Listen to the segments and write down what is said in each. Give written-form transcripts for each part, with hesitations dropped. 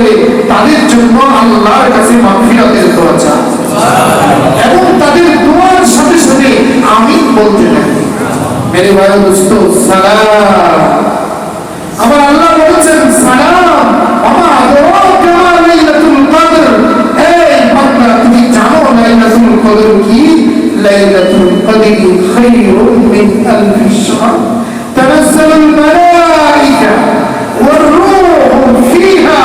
করে তাদের জন্য আল্লাহর কাছে মাগফিরাতের দোয়া চায় এবং তাদের দোয়ার সাথে সাথে আমিন বলতে থাকে। মেরে ভাই দোস্ত, সালাম। আমার আল্লাহ বলেছেন সালাম আমা আদরাকা মা লাইলাতুল কদর। এই বান্দা, তুমি জানো লাইলাতুল কদর কি? লাইলাতুল কদরি খায়রুম মিন আলফি শাহর তানাজ্জালুল মালায়েকা ওয়ার রূহু ফিহা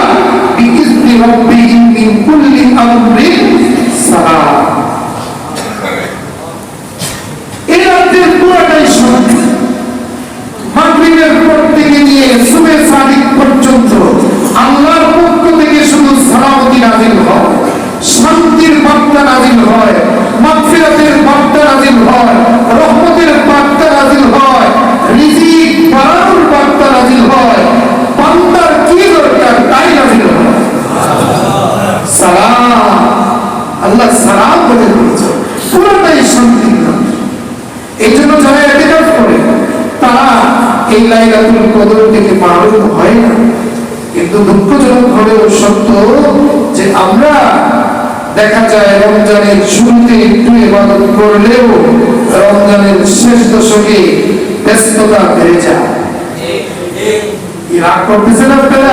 বিইذনি রাব্বিহিম মিন কুল্লি আমরিন সালাম। এই রাতের পুরোটাই শান্তি। মাগরিবের পর থেকে নিয়ে সুবহে সাদিক পর্যন্ত আল্লাহর পক্ষ থেকে শুধু সালামতি নাযিল হয়, শান্তির বার্তা নাযিল হয়, মাগফিরাতের বার্তা নাযিল হয়, রহমতের বার্তা নাযিল হয়, রিজিক বাড়ানোর বার্তা নাযিল হয়। বান্দার কি দরকার তাই নাযিল হয়। সালাম, আল্লাহ সালাম বলে দিয়েছে, পুরোটাই শান্তির নাম। এই জন্য যারা ইতিকাফ করে তারা এই লাইলাতুল কদর থেকে মাহরুম হয় না। কিন্তু দুঃখজনক হলেও সত্য যে আমরা দেখা যায় রমজানের শুরুতে একটু ইবাদত করলেও রমজানের শেষ দশকে ব্যস্ততা বেড়ে যায়। রাগ করতেছেন আপনারা?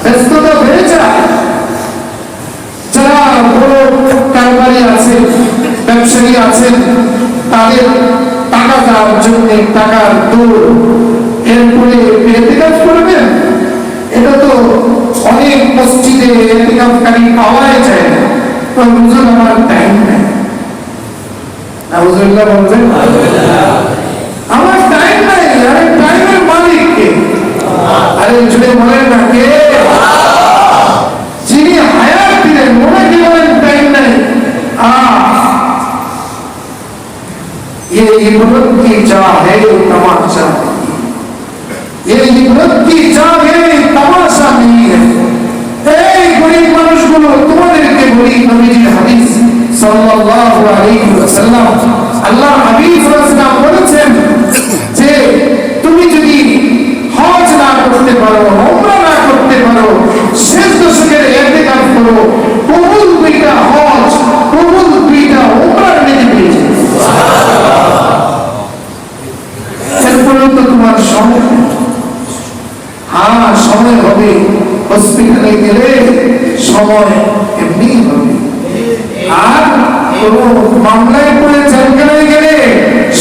ব্যস্ততা বেড়ে যায়। যারা বড় কারবারি আছেন, ব্যবসায়ী আছেন, তাদের টাকা দেওয়ার জন্য টাকার দৌড়, এরপরে ইতিকাফ করবেন। এটা তো অনেক মসজিদে ইতিকাফকারী পাওয়াই যায় না। তো হুজুর আমার টাইম নাই, নাউজুবিল্লাহ বলছেন, আমার টাইম নাই। আরে টাইমের মালিক কে? আরে জুড়ে বলেন না কে? যিনি হায়াত দিলেন ওনাকে বলেন টাইম নাই। ये इबादत की चाह है तमाशा, ये इबादत की चाह है तमाशा नहीं है। এই গরিব মানুষগুলো তোমাদেরকে বলি, নবীজির হাদিস সাল্লাল্লাহু আলাইহি ওয়াসাল্লাম, আল্লাহ হাবিব সাল্লাল্লাহু বলেছেন যে তুমি যদি হজ না করতে পারো, উমরা না করতে পারো, শেষ দশকের ইতিকাফ করো, কবুল দুইটা হজ, কবুল দুইটা উমরার নেকি পেয়েছে। তোমার সময়, সময় হবে। হসপিটালে গেলে সময় এমনি হবে, আর কোন মামলায় পড়ে জেলখানায় গেলে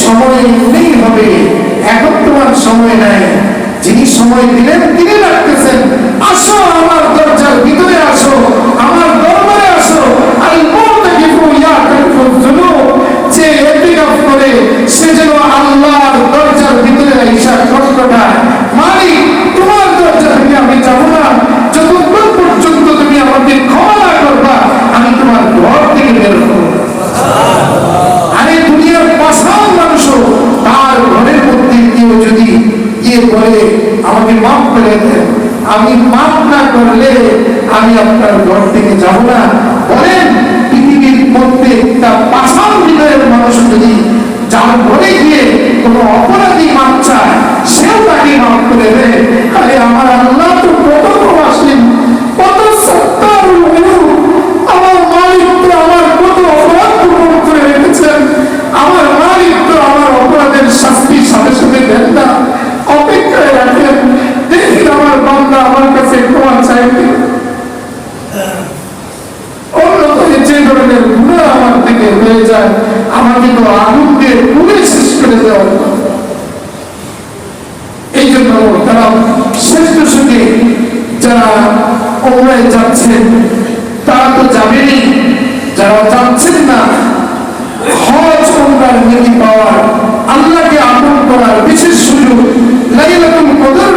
সময় এমনি হবে। এখন তোমার সময় নাই। যিনি সময় দিলেন তিনি রাখতেছেন। আসো আমার দরজার ভিতরে আসো, আমার দরবারে আসো। যে ইতিকাফ করে সে যেন আল্লাহর দরজার ভিতরে আইসা কষ্টটায়, মালিক তোমার দরজা থেকে আমি যাবো না যতক্ষণ পর্যন্ত তুমি আমাকে ক্ষমা না করবা, আমি তোমার ঘর থেকে বের হবো। আরে দুনিয়ার পাষাণ মানুষও তার ঘরের মধ্যে কেউ যদি বলে আমাকে মাফ করে দেন, আমি মাফ না করলে আমি আপনার ঘর থেকে যাব না। বলেন পৃথিবীর প্রত্যেকটা পাষাণ হৃদয়ের মানুষ যদি যার ঘরে গিয়ে কোন অপরাধী মাপ চায়, সেও তাকে মাফ করে দেয়। আরে আমার আল্লাহ তো কত প্রবাসী, কত সত্তার, আমার মালিক তো আমার কত অপরাধ গ্রহণ করে রেখেছেন। আমার মালিক তো আমার অপরাধের শাস্তির সাথে সাথে দেন না, অপেক্ষায় রাখেন। দেখি আমার বান্দা আমার কাছে ক্ষমা চাইবে। অন্যথায় যে ধরনের গুনাহ আমার থেকে হয়ে যায়, আমাকে তো আগুন দিয়ে পুড়ে শেষ করে দেওয়া। এই জন্য তারা শ্রেষ্ঠ সুখে যারা ওমরায় যাচ্ছেন তারা তো যাবেনই, যারা যাচ্ছেন না হজ ওমরার নেকি পাওয়ার, আল্লাহকে আপন করার বিশেষ সুযোগ, লাইলাতুল কদর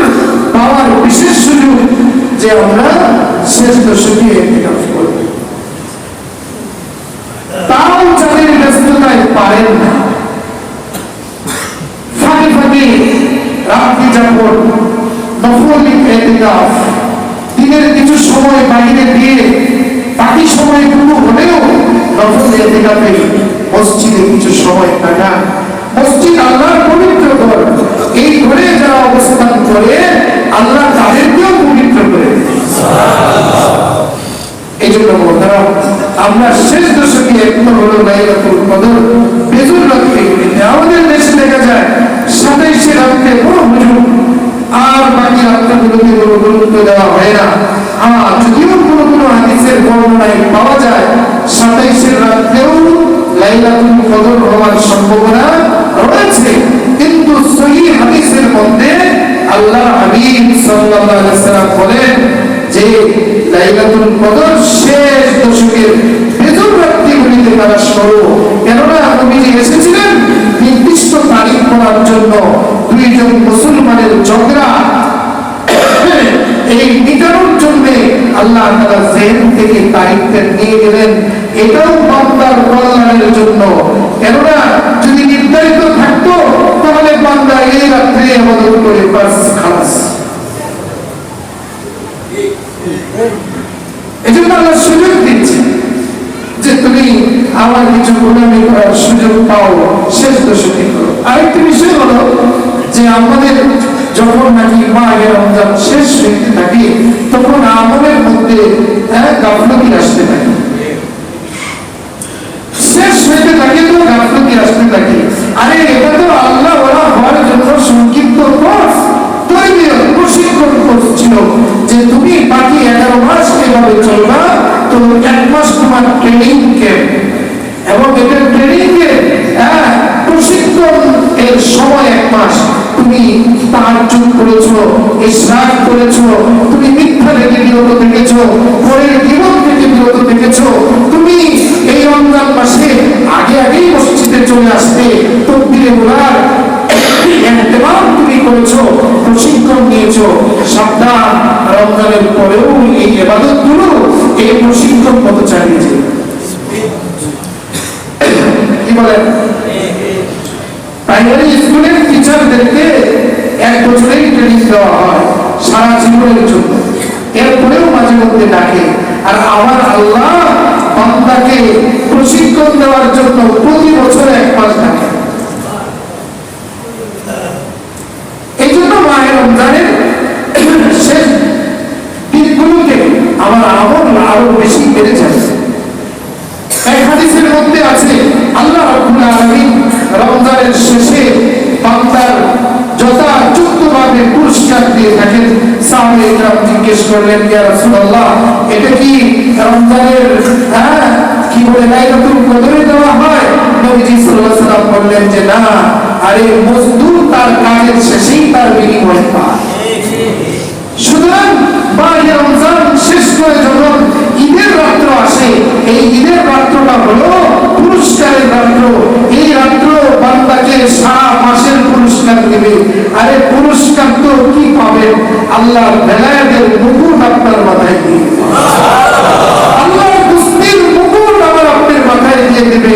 পাওয়ার বিশেষ সুযোগ যে আমরা শ্রেষ্ঠ সুখে ইতিকাফ করব। তাও যাদের ব্যস্ততায় পারেন না, ফাঁকে ফাঁকে রাত্রি যাপন, নফল ইতিকাফ, দিনের কিছু সময় বাইরে দিয়ে বাকি সময়গুলো হলেও নফল ইতিকাফে মসজিদে কিছু সময় কাটান। মসজিদ আল্লাহর পবিত্র ঘর, এই ঘরে যারা অবস্থান করে আল্লাহ তাদেরকেও পবিত্র করে। কারণ আমরা শেষ দশকে একটা হলো লাইলাতুল কদর বেজুর রাত্রে আমাদের দেশে দেখা যায় 27 রাত্রে কোনো হুজুর আর বাকি রাত্রগুলোতে কোনো গুরুত্ব দেওয়া হয় না। যদিও কোনো কোনো হাদিসের বর্ণনায় পাওয়া যায় 27 রাত্রেও লাইলাতুল কদর হওয়ার সম্ভাবনা রয়েছে, কিন্তু সহিহ হাদিসের মধ্যে আল্লাহ হাবিব সাল্লাল্লাহু আলাইহি ওয়াসাল্লাম বলেন যে লাইলাতুল কদর শেষ দশকের বেজুর রাত্রিগুলিতে তালাশ করো। কেননা নবীজি এসেছিলেন নির্দিষ্ট তারিখ করার জন্য। দুইজন মুসলমানের ঝগড়া এই মিটানোর জন্য আল্লাহ তাআলা জেহেন থেকে তারিখটা নিয়ে গেলেন, এটাও বান্দার কল্যাণের জন্য। কেননা যদি নির্ধারিত থাকতো তাহলে বান্দা এই রাত্রে ইবাদত করে বাস খালাস। এজন্য আল্লাহ সুযোগ দিচ্ছে যে তুমি আমার কিছু গোলামি করার সুযোগ পাও, শেষ দশকে করো। আরেকটি বিষয় হলো যে আমাদের যখন নাকি মাহে রমজান শেষ হইতে থাকে তখন আমলের মধ্যে গাফলতি আসতে থাকে, শেষ হইতে থাকে তো গাফলতি আসতে থাকে। আরে এটা তো আল্লাহ ওরা হওয়ার জন্য সংক্ষিপ্ত কোর্স তৈরি প্রশিক্ষণ কোর্স ছিল যে তুমি বাকি 11 মাস এভাবে চলবা, তো 1 মাস তোমার ট্রেনিং ক্যাম্প এবং এটা ট্রেনিং প্রশিক্ষণ এর সময় 1 মাস তুমি তাহাজ্জুদ করেছো, ইশরাক করেছো, তুমি মিথ্যা থেকে বিরত থেকেছো, পরের জীবন থেকে বিরত থেকেছো, তুমি এই রমজান মাসে আগে আগেই মসজিদে চলে আসতে তাকবীরে উলার ইহতিমাম তুমি করেছো, প্রশিক্ষণ নিয়েছো। সাবধান, রমজানের পরেও এই ইবাদতগুলো এই প্রশিক্ষণ মতো চালিয়েছে। কি বলেন? প্রাইমারি স্কুলের টিচারদেরকে 1 বছরেই ট্রেনিং দেওয়া হয় সারা জীবনের জন্য, এরপরেও মাঝে মধ্যে ডাকে। আর আমার আল্লাহ বান্দাকে প্রশিক্ষণ দেওয়ার জন্য প্রতি বছর 1 মাস ডাকে। এই জন্য মাহে রমজানের শেষ দিনগুলোতে আমার আমল আরো বেশি বেড়ে যায়। এক হাদিসের মধ্যে আছে আল্লাহ রাব্বুল আলামিন রমজানের শেষে বান্দার যথাযথভাবে পুরস্কার দিয়ে থাকেন। সাহাবায়ে কেরাম জিজ্ঞেস করলেন, ইয়া রাসূলুল্লাহ, এটা কি রমজানের কি বলে লাইলাতুল কদরে দেওয়া হয়? নবীজি সাল্লাল্লাহু আলাইহি ওয়াসাল্লাম বললেন যে না, আরে মজদুর তার কাজের শেষেই তার বিনিময় পায়। সুতরাং মাহে রমজান শেষ করে যখন ঈদের রাত্র আসে, এই ঈদের রাত্রটা হলো পুরস্কারের রাত্র। এই রাত্র বান্দাকে সারা মাসের পুরস্কার দেবে। আরে পুরস্কার তো কি পাবেন? আল্লাহর বেলায়েতের মুকুট আপনার মাথায় দিয়ে দেবে, আল্লাহর কুস্তির মুকুট আমার আপনার মাথায় দিয়ে দেবে।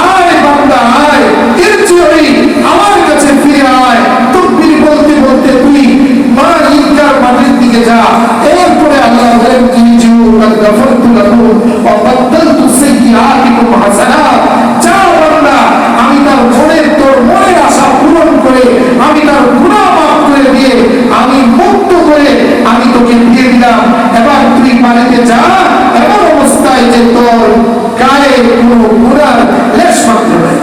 আয় বান্দা আয়, এর চেয়ে আমার কাছে ফিরে আয়। তাকবীর বলতে বলতে তুই মা ঈদগাহ মাঠের দিকে যা। এরপরে আল্লাহ বলেন ইনজু কাদ গাফারতু লাকুম ওয়া বাদদালতু সাইয়্যাতিকুম হাসানাত। যা বান্দা, আমি তার মনের আশা পূরণ করে, আমি তার গুনাহ মাফ করে দিয়ে, আমি মুক্ত করে আমি তোকে দিয়ে দিলাম। এবার তুই বাড়িতে যা এমন অবস্থায় যে তোর গায়ে কোনো গুনার লেশ মাত্র নাই।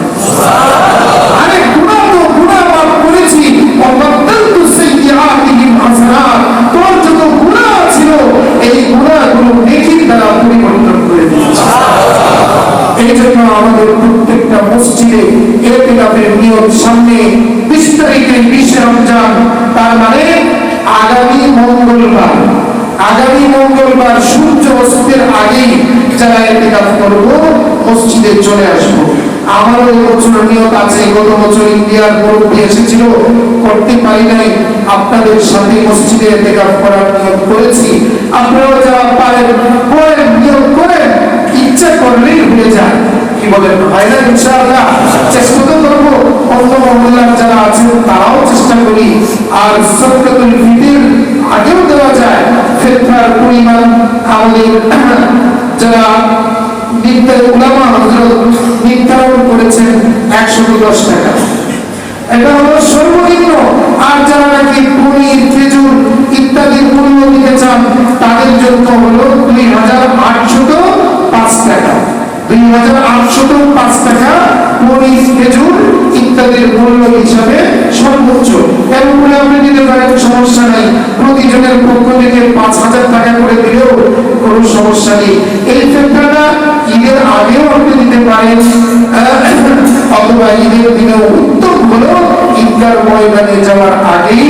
আরে গুনাহ তো গুনাহ মাফ করেছি, ওয়া বাদদালতু সাইয়্যাতিকুম হাসানাত। তোর যত গুনাহ ছিল এই গুনাহগুলো নেকির দ্বারা পরিবর্তন করে দিয়েছি। এই জন্য আমাদের প্রত্যেকটা মসজিদে ইতিকাফের নিয়ম সামনে 20 তারিখে 20 রমজান, তার মানে আগামী মঙ্গলবার সূর্য অস্তের আগেই যারা ইতিকাফ করব মসজিদে চলে আসবো। আমারও এই বছর নিয়ত আছে। গত বছর ইন্ডিয়ার মুরব্বী এসেছিল, করতে পারি নাই। আপনাদের সাথে মসজিদে ইতিকাফ করার নিয়ত করেছি। আপনারাও যারা পারেন করেন, নিয়ত করেন, ইচ্ছা করলেই হয়ে যায়। কি বলেন? হয় না? ইনশাআল্লাহ চেষ্টা তো করবো। অন্য মহল্লার যারা আছেন তারাও চেষ্টা করি। আর সাদকাতুল ফিতর আগেও দেওয়া যায়। ফিতরার পরিমাণ আমাদের যারা উলামা হযরত নির্ধারণ করেছেন 110 টাকা। এটা হলো সর্বনিম্ন। আর যারা নাকি পনির, খেজুর ইত্যাদি পণ্য নিতে চান তাদের জন্য হলো 2805 মরিচ, খেজুর ইত্যাদির মূল্য হিসাবে সর্বোচ্চ। এরপরে আপনি দিতে পারেন, সমস্যা নেই, প্রতিজনের পক্ষ থেকে 5,000 টাকা করে দিলেও কোনো সমস্যা নেই। এই ফেতরাটা ঈদের আগেও আপনি দিতে পারেন, অথবা ঈদের দিনেও উত্তম হলো ঈদগার ময়দানে যাওয়ার আগেই